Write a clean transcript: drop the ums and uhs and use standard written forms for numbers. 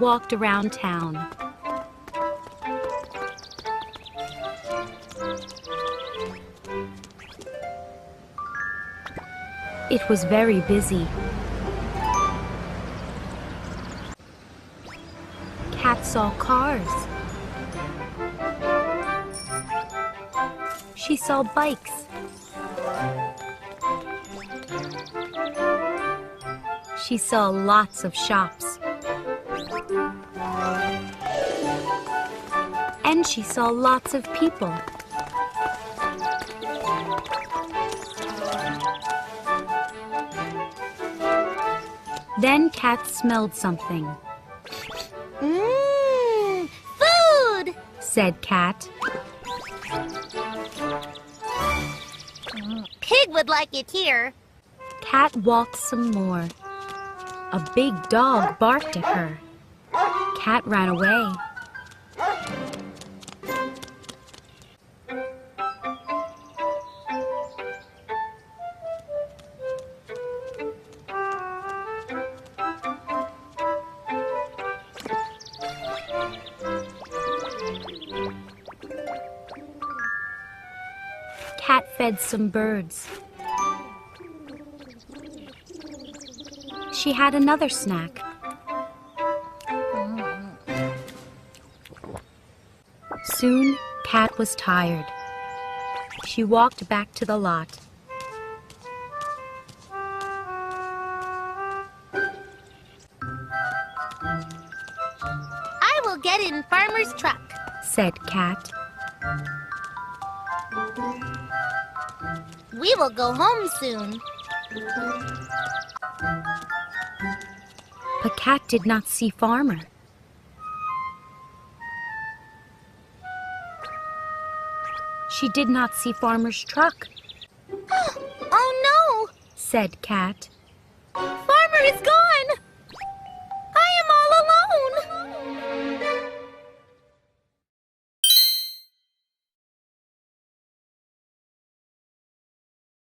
walked around town. It was very busy. Cat saw cars. She saw bikes. She saw lots of shops. And she saw lots of people. Then Cat smelled something. Food! Said Cat. Pig would like it here. Cat walked some more. A big dog barked at her. Cat ran away. Cat fed some birds. She had another snack. Soon, Cat was tired. She walked back to the lot. I will get in Farmer's truck, said Cat. We will go home soon. But Cat did not see Farmer. She did not see Farmer's truck. Oh no, said Cat. Farmer is gone.